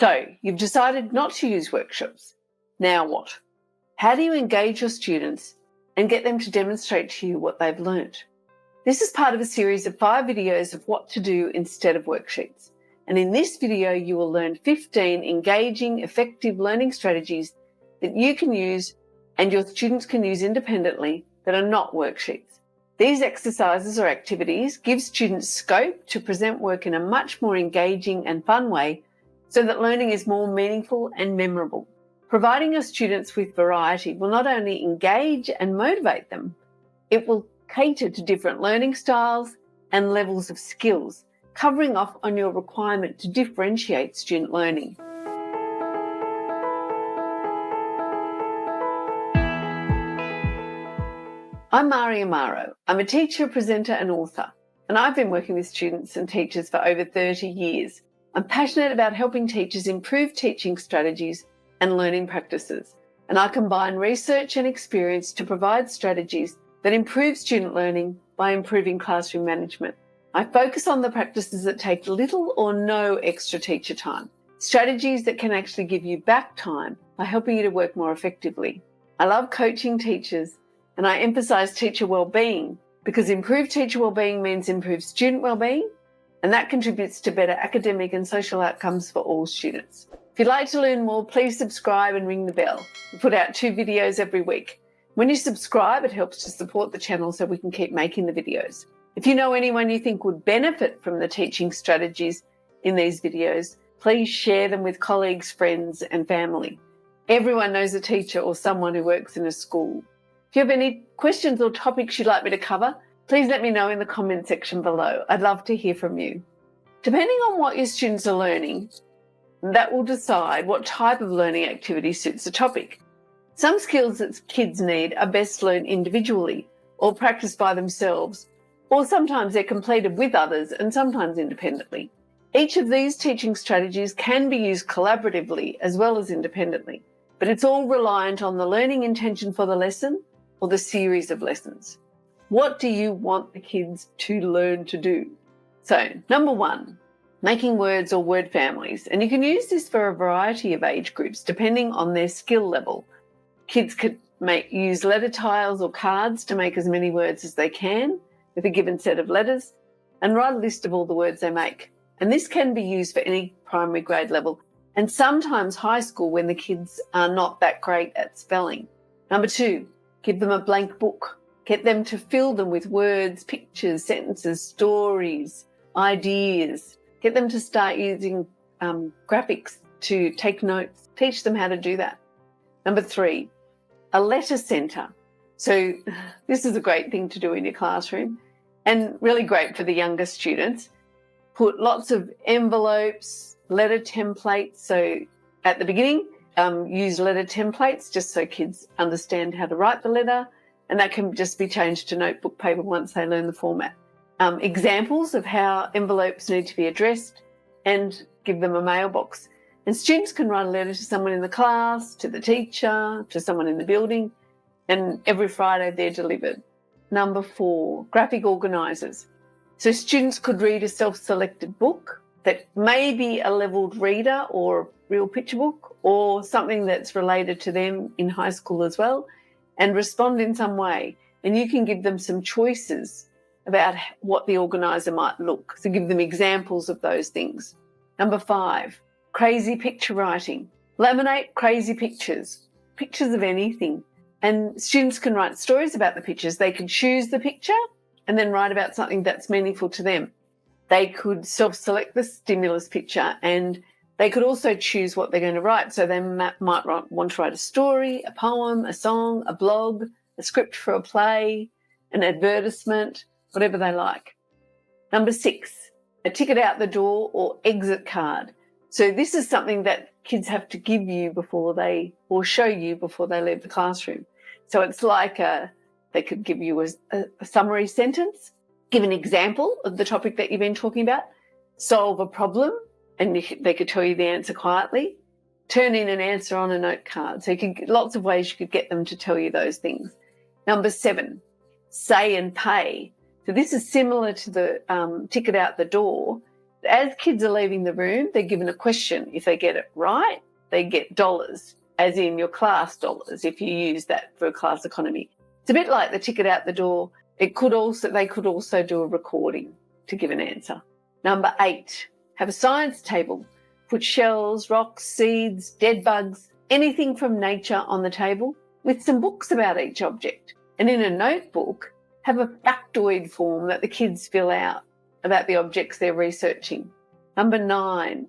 So you've decided not to use workshops. Now what? How do you engage your students and get them to demonstrate to you what they've learnt? This is part of a series of 5 videos of what to do instead of worksheets. And in this video, you will learn 15 engaging, effective learning strategies that you can use and your students can use independently that are not worksheets. These exercises or activities give students scope to present work in a much more engaging and fun way so that learning is more meaningful and memorable. Providing your students with variety will not only engage and motivate them, it will cater to different learning styles and levels of skills, covering off on your requirement to differentiate student learning. I'm Mari Amaro. I'm a teacher, presenter and author, and I've been working with students and teachers for over 30 years. I'm passionate about helping teachers improve teaching strategies and learning practices, and I combine research and experience to provide strategies that improve student learning by improving classroom management. I focus on the practices that take little or no extra teacher time, strategies that can actually give you back time by helping you to work more effectively. I love coaching teachers, and I emphasise teacher wellbeing because improved teacher wellbeing means improved student wellbeing, and that contributes to better academic and social outcomes for all students. If you'd like to learn more, please subscribe and ring the bell. We put out 2 videos every week. When you subscribe, it helps to support the channel so we can keep making the videos. If you know anyone you think would benefit from the teaching strategies in these videos, please share them with colleagues, friends and family. Everyone knows a teacher or someone who works in a school. If you have any questions or topics you'd like me to cover, please let me know in the comment section below. I'd love to hear from you. Depending on what your students are learning, that will decide what type of learning activity suits the topic. Some skills that kids need are best learned individually or practiced by themselves, or sometimes they're completed with others and sometimes independently. Each of these teaching strategies can be used collaboratively as well as independently, but it's all reliant on the learning intention for the lesson or the series of lessons. What do you want the kids to learn to do? So, number 1, making words or word families. And you can use this for a variety of age groups depending on their skill level. Kids could use letter tiles or cards to make as many words as they can with a given set of letters and write a list of all the words they make. And this can be used for any primary grade level and sometimes high school when the kids are not that great at spelling. Number 2, give them a blank book. Get them to fill them with words, pictures, sentences, stories, ideas. Get them to start using graphics to take notes. Teach them how to do that. Number 3, a letter centre. So this is a great thing to do in your classroom and really great for the younger students. Put lots of envelopes, letter templates. So at the beginning, use letter templates just so kids understand how to write the letter, and that can just be changed to notebook paper once they learn the format. Examples of how envelopes need to be addressed and give them a mailbox. And students can write a letter to someone in the class, to the teacher, to someone in the building, and every Friday they're delivered. Number 4, graphic organisers. So students could read a self-selected book that may be a levelled reader or a real picture book or something that's related to them in high school as well, and respond in some way. And you can give them some choices about what the organiser might look. So give them examples of those things. Number 5, crazy picture writing. Laminate crazy pictures of anything. And students can write stories about the pictures. They can choose the picture and then write about something that's meaningful to them. They could self-select the stimulus picture and they could also choose what they're going to write. So they might want to write a story, a poem, a song, a blog, a script for a play, an advertisement, whatever they like. Number 6, a ticket out the door or exit card. So this is something that kids have to give you or show you before they leave the classroom. So it's like they could give you a summary sentence, give an example of the topic that you've been talking about, solve a problem, and they could tell you the answer quietly, turn in an answer on a note card. So lots of ways you could get them to tell you those things. Number 7, say and pay. So this is similar to the ticket out the door, As kids are leaving the room, they're given a question. If they get it right, they get dollars, as in your class dollars, if you use that for class economy. It's a bit like the ticket out the door. They could also do a recording to give an answer. Number 8, have a science table. Put shells, rocks, seeds, dead bugs, anything from nature on the table with some books about each object. And in a notebook, have a factoid form that the kids fill out about the objects they're researching. Number 9,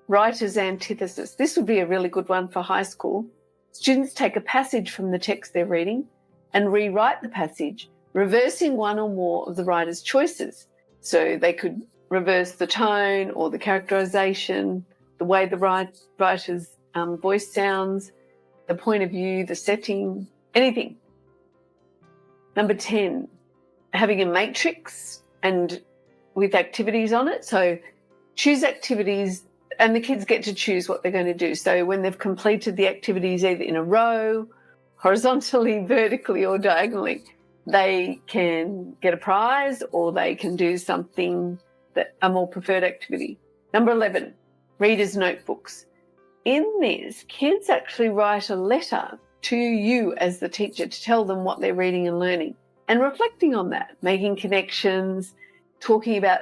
writer's antithesis. This would be a really good one for high school. Students take a passage from the text they're reading and rewrite the passage, reversing one or more of the writer's choices. So they could reverse the tone or the characterization, the way the writer's voice sounds, the point of view, the setting, anything. Number 10, having a matrix and with activities on it. So choose activities and the kids get to choose what they're going to do. So when they've completed the activities either in a row, horizontally, vertically or diagonally, they can get a prize or they can do something that a more preferred activity. Number 11, readers' notebooks. In this, kids actually write a letter to you as the teacher to tell them what they're reading and learning and reflecting on that, making connections, talking about,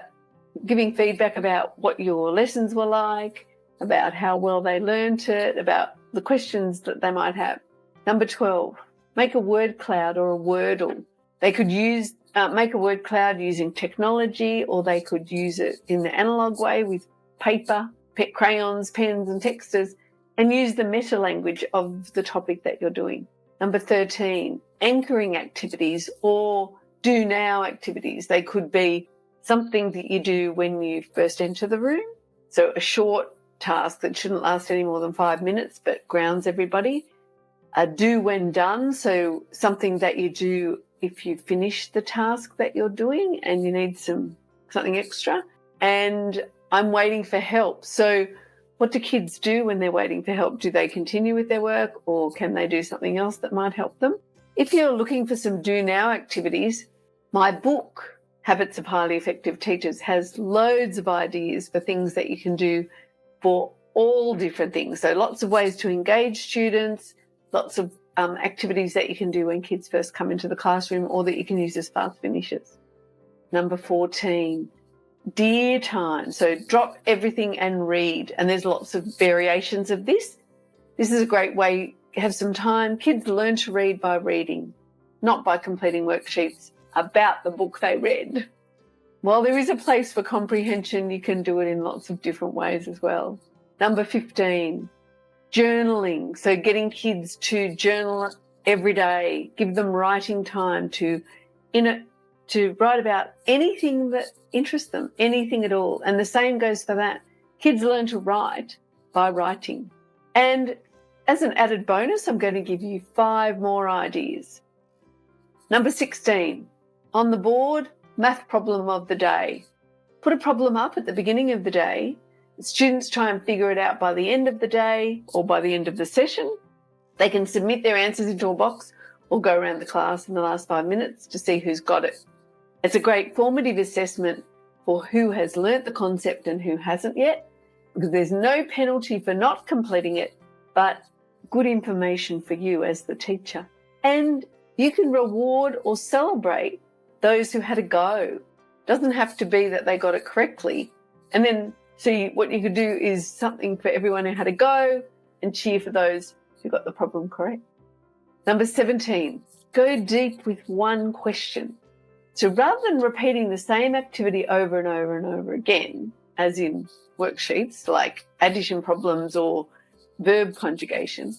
giving feedback about what your lessons were like, about how well they learnt it, about the questions that they might have. Number 12, make a word cloud or a Wordle. They could make a word cloud using technology, or they could use it in the analogue way with paper, crayons, pens and texters, and use the meta language of the topic that you're doing. Number 13, anchoring activities or do now activities. They could be something that you do when you first enter the room. So a short task that shouldn't last any more than 5 minutes but grounds everybody. A do when done, so something that you do if you finish the task that you're doing and you need something extra. And I'm waiting for help. So what do kids do when they're waiting for help? Do they continue with their work or can they do something else that might help them? If you're looking for some do now activities, my book, Habits of Highly Effective Teachers, has loads of ideas for things that you can do for all different things. So lots of ways to engage students, lots of activities that you can do when kids first come into the classroom or that you can use as fast finishes. Number 14, dear time. So drop everything and read. And there's lots of variations of this. This is a great way to have some time. Kids learn to read by reading, not by completing worksheets about the book they read. While there is a place for comprehension, you can do it in lots of different ways as well. Number 15, journaling. So getting kids to journal every day, give them writing time to write about anything that interests them, anything at all. And the same goes for that. Kids learn to write by writing. And as an added bonus, I'm going to give you 5 more ideas. Number 16, on the board, math problem of the day. Put a problem up at the beginning of the day. Students try and figure it out by the end of the day or by the end of the session. They can submit their answers into a box or go around the class in the last 5 minutes to see who's got it. It's a great formative assessment for who has learnt the concept and who hasn't yet, because there's no penalty for not completing it, but good information for you as the teacher. And you can reward or celebrate those who had a go. It doesn't have to be that they got it correctly. And then see, what you could do is something for everyone who had a go and cheer for those who got the problem correct. Number 17, go deep with one question. So rather than repeating the same activity over and over and over again, as in worksheets like addition problems or verb conjugation,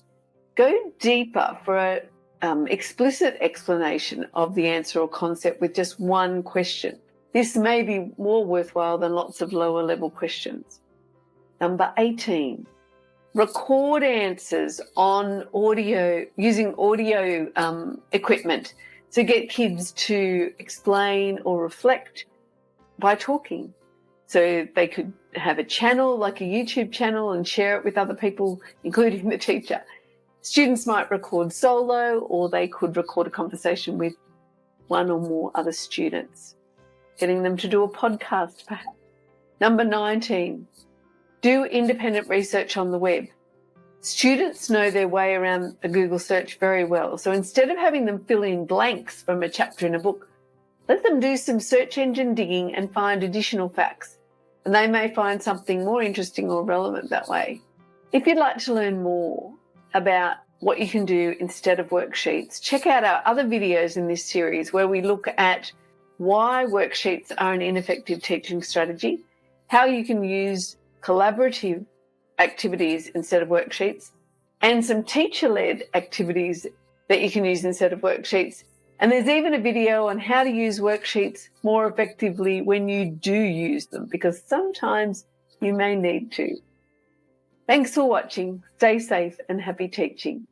go deeper for an explicit explanation of the answer or concept with just one question. This may be more worthwhile than lots of lower level questions. Number 18, record answers on audio, using audio equipment. So get kids to explain or reflect by talking. So they could have a channel, like a YouTube channel, and share it with other people, including the teacher. Students might record solo, or they could record a conversation with one or more other students. Getting them to do a podcast, perhaps. Number 19, do independent research on the web. Students know their way around a Google search very well, so instead of having them fill in blanks from a chapter in a book, let them do some search engine digging and find additional facts, and they may find something more interesting or relevant that way. If you'd like to learn more about what you can do instead of worksheets, check out our other videos in this series where we look at why worksheets are an ineffective teaching strategy, how you can use collaborative activities instead of worksheets, and some teacher-led activities that you can use instead of worksheets. And there's even a video on how to use worksheets more effectively when you do use them, because sometimes you may need to. Thanks for watching. Stay safe and happy teaching.